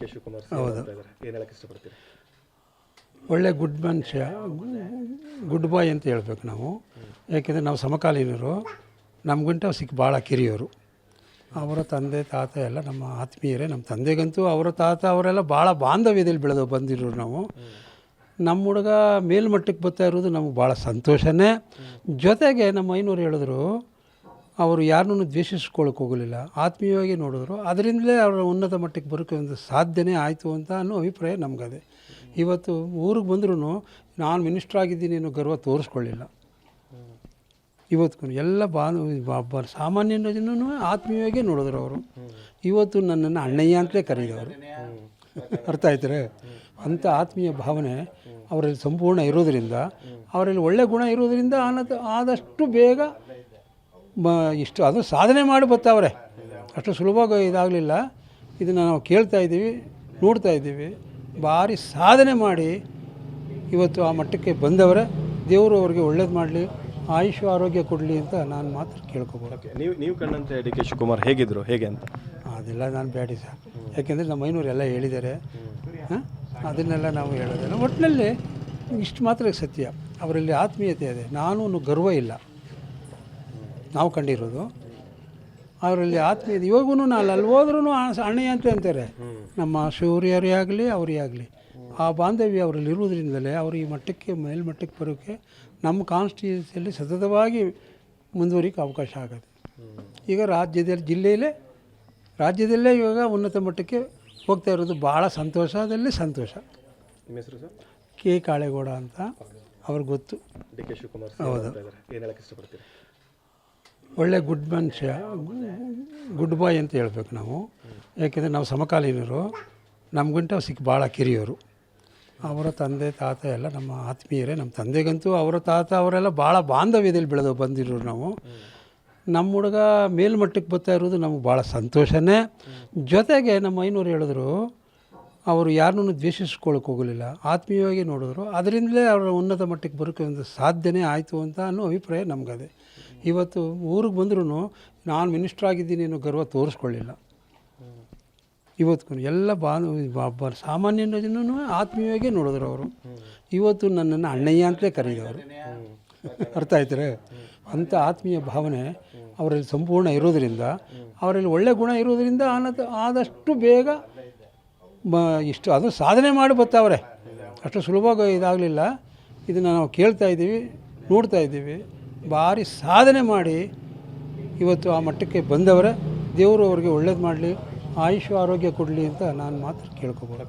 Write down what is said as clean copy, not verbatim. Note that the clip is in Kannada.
ಕೆ ಶಿವಕುಮಾರ್ ಹೌದು. ಏನು ಹೇಳಕ್ಕೆ ಇಷ್ಟಪಡ್ತೀರಿ? ಒಳ್ಳೆ ಗುಡ್ ಮನುಷ್ಯ, ಗುಡ್ ಬಾಯ್ ಅಂತ ಹೇಳ್ಬೇಕು ನಾವು. ಯಾಕೆಂದರೆ ನಾವು ಸಮಕಾಲೀನರು, ನಮಗಿಂತ ಭಾಳ ಕಿರಿಯವರು. ಅವರ ತಂದೆ ತಾತ ಎಲ್ಲ ನಮ್ಮ ಆತ್ಮೀಯರೇ. ನಮ್ಮ ತಂದೆಗಂತೂ ಅವರ ತಾತ ಅವರೆಲ್ಲ ಭಾಳ ಬಾಂಧವ್ಯದಲ್ಲಿ ಬೆಳೆದು ಬಂದಿರೋರು ನಾವು. ನಮ್ಮ ಹುಡುಗ ಮೇಲ್ಮಟ್ಟಕ್ಕೆ ಬರ್ತಾ ಇರೋದು ನಮಗೆ ಭಾಳ ಸಂತೋಷನೇ. ಜೊತೆಗೆ ನಮ್ಮ ಐನೂರು ಹೇಳಿದ್ರು, ಅವರು ಯಾರನ್ನೂ ದ್ವೇಷಿಸ್ಕೊಳ್ಳೋಕೆ ಹೋಗಲಿಲ್ಲ, ಆತ್ಮೀಯವಾಗಿ ನೋಡಿದ್ರು. ಅದರಿಂದಲೇ ಅವರ ಉನ್ನತ ಮಟ್ಟಕ್ಕೆ ಬರೋಕ್ಕೆ ಒಂದು ಸಾಧ್ಯನೇ ಆಯಿತು ಅಂತ ಅನ್ನೋ ಅಭಿಪ್ರಾಯ ನಮಗದೆ. ಇವತ್ತು ಊರಿಗೆ ಬಂದ್ರೂ ನಾನು ಮಿನಿಸ್ಟ್ರ್ ಆಗಿದ್ದೀನಿ ಅನ್ನೋ ಗರ್ವ ತೋರಿಸ್ಕೊಳ್ಳಿಲ್ಲ. ಇವತ್ತು ಎಲ್ಲ ಸಾಮಾನ್ಯ ಜನನೂ ಆತ್ಮೀಯವಾಗೇ ನೋಡಿದ್ರು ಅವರು. ಇವತ್ತು ನನ್ನನ್ನು ಅಣ್ಣಯ್ಯ ಅಂತಲೇ ಕರೀದವರು. ಅರ್ಥ ಆಯ್ತಾರೆ? ಅಂಥ ಆತ್ಮೀಯ ಭಾವನೆ ಅವರಲ್ಲಿ ಸಂಪೂರ್ಣ ಇರೋದರಿಂದ, ಅವರಲ್ಲಿ ಒಳ್ಳೆ ಗುಣ ಇರೋದರಿಂದ ಆದಷ್ಟು ಬೇಗ ಇಷ್ಟು ಅದು ಸಾಧನೆ ಮಾಡಿ ಬರ್ತಾವ್ರೆ. ಅಷ್ಟು ಸುಲಭವಾಗಿ ಇದಾಗಲಿಲ್ಲ. ಇದನ್ನು ನಾವು ಕೇಳ್ತಾ ಇದ್ದೀವಿ, ನೋಡ್ತಾ ಇದ್ದೀವಿ. ಭಾರಿ ಸಾಧನೆ ಮಾಡಿ ಇವತ್ತು ಆ ಮಟ್ಟಕ್ಕೆ ಬಂದವರೇ. ದೇವರು ಅವ್ರಿಗೆ ಒಳ್ಳೇದು ಮಾಡಲಿ, ಆಯುಷ್ ಆರೋಗ್ಯ ಕೊಡಲಿ ಅಂತ ನಾನು ಮಾತ್ರ ಕೇಳ್ಕೊಬೋದು. ನೀವು ಕಂಡಂತೆ ಡಿ ಕೆ ಶಿವಕುಮಾರ್ ಹೇಗಿದ್ರು, ಹೇಗೆ ಅಂತ? ಅದೆಲ್ಲ ನಾನು ಬೇಡಿ ಸರ್. ಯಾಕೆಂದರೆ ನಮ್ಮ ಐನೂರು ಎಲ್ಲ ಹೇಳಿದ್ದಾರೆ, ಅದನ್ನೆಲ್ಲ ನಾವು ಹೇಳೋದಿಲ್ಲ. ಒಟ್ಟಿನಲ್ಲಿ ಇಷ್ಟು ಮಾತ್ರ ಸತ್ಯ, ಅವರಲ್ಲಿ ಆತ್ಮೀಯತೆ ಇದೆ. ನಾನು ಗರ್ವ ಇಲ್ಲ, ನಾವು ಕಂಡಿರೋದು ಅವರಲ್ಲಿ ಆತ್ಮೀಯತೆ. ಇವಾಗೂ ನಾನು ಅಲ್ಲಿ ಹೋದ್ರೂ ಅಣ್ಣಯ್ಯ ಅಂತ ಅಂತಾರೆ. ನಮ್ಮ ಸೂರ್ಯರೇ ಆಗಲಿ ಅವರೇ ಆಗಲಿ, ಆ ಬಾಂಧವ್ಯ ಅವರಲ್ಲಿ ಇರುವುದರಿಂದಲೇ ಅವರು ಈ ಮಟ್ಟಕ್ಕೆ ಮೇಲ್ಮಟ್ಟಕ್ಕೆ ಬರೋಕ್ಕೆ ನಮ್ಮ ಕಾನ್ಸ್ಟಿಟ್ಯೂನ್ಸಿಯಲ್ಲಿ ಸತತವಾಗಿ ಮುಂದುವರಿಕೆ ಅವಕಾಶ ಆಗುತ್ತೆ. ಈಗ ರಾಜ್ಯದಲ್ಲೇ ಇವಾಗ ಉನ್ನತ ಮಟ್ಟಕ್ಕೆ ಹೋಗ್ತಾ ಇರೋದು ಭಾಳ ಸಂತೋಷದಲ್ಲಿ ಸಂತೋಷ. ನಿಮ್ಮ ಹೆಸರು ಸರ್? ಕೆ ಕಾಳೇಗೌಡ ಅಂತ, ಅವ್ರಿಗೆ ಗೊತ್ತು. ಡಿ ಕೆ ಶಿವಕುಮಾರ್ ಹೌದು. ಏನು ಹೇಳಕ್ಕೆ ಇಷ್ಟಪಡ್ತೀರಿ? ಒಳ್ಳೆ ಗುಡ್ ಮನುಷ್ಯ, ಗುಡ್ ಬಾಯ್ ಅಂತ ಹೇಳ್ಬೇಕು ನಾವು. ಯಾಕೆಂದರೆ ನಾವು ಸಮಕಾಲೀನರು, ನಮಗಿಂತ ಭಾಳ ಕಿರಿಯವರು. ಅವರ ತಂದೆ ತಾತ ಎಲ್ಲ ನಮ್ಮ ಆತ್ಮೀಯರೇ. ನಮ್ಮ ತಂದೆಗಂತೂ ಅವರ ತಾತ ಅವರೆಲ್ಲ ಭಾಳ ಬಾಂಧವ್ಯದಲ್ಲಿ ಬೆಳೆದು ಬಂದಿರೋರು ನಾವು. ನಮ್ಮ ಹುಡುಗ ಮೇಲ್ಮಟ್ಟಕ್ಕೆ ಬರ್ತಾ ಇರೋದು ನಮಗೆ ಭಾಳ ಸಂತೋಷನೇ. ಜೊತೆಗೆ ನಮ್ಮ ಐನೂರು ಹೇಳಿದ್ರು, ಅವರು ಯಾರನ್ನೂ ದ್ವೇಷಿಸ್ಕೊಳ್ಳೋಕೆ ಹೋಗಲಿಲ್ಲ, ಆತ್ಮೀಯವಾಗಿ ನೋಡಿದ್ರು. ಅದರಿಂದಲೇ ಅವರ ಉನ್ನತ ಮಟ್ಟಕ್ಕೆ ಬರೋಕ್ಕೆ ಒಂದು ಸಾಧ್ಯನೇ ಆಯಿತು ಅಂತ ಅನ್ನೋ ಅಭಿಪ್ರಾಯ ನಮಗದೆ. ಇವತ್ತು ಊರಿಗೆ ಬಂದ್ರೂ ನಾನು ಮಿನಿಸ್ಟ್ರ್ ಆಗಿದ್ದೀನಿ ಅನ್ನೋ ಗರ್ವ ತೋರಿಸ್ಕೊಳ್ಳಿಲ್ಲ. ಇವತ್ತು ಎಲ್ಲ ಸಾಮಾನ್ಯ ಜನನೂ ಆತ್ಮೀಯವಾಗೇ ನೋಡಿದ್ರು ಅವರು. ಇವತ್ತು ನನ್ನನ್ನು ಅಣ್ಣಯ್ಯ ಅಂತಲೇ ಕರೀದವರು. ಅರ್ಥ ಆಯ್ತಾರೆ? ಅಂಥ ಆತ್ಮೀಯ ಭಾವನೆ ಅವರಲ್ಲಿ ಸಂಪೂರ್ಣ ಇರೋದರಿಂದ, ಅವರಲ್ಲಿ ಒಳ್ಳೆ ಗುಣ ಇರೋದರಿಂದ ಆದಷ್ಟು ಬೇಗ ಇಷ್ಟು ಅದು ಸಾಧನೆ ಮಾಡಿ ಬರ್ತಾವ್ರೆ. ಅಷ್ಟು ಸುಲಭವಾಗಿ ಇದಾಗಲಿಲ್ಲ. ಇದನ್ನು ನಾವು ಕೇಳ್ತಾ ಇದ್ದೀವಿ, ನೋಡ್ತಾ ಇದ್ದೀವಿ. ಭಾರಿ ಸಾಧನೆ ಮಾಡಿ ಇವತ್ತು ಆ ಮಟ್ಟಕ್ಕೆ ಬಂದವರೇ. ದೇವರು ಅವ್ರಿಗೆ ಒಳ್ಳೇದು ಮಾಡಲಿ, ಆಯುಷ್ ಆರೋಗ್ಯ ಕೊಡಲಿ ಅಂತ ನಾನು ಮಾತ್ರ ಕೇಳ್ಕೊಬೋದು.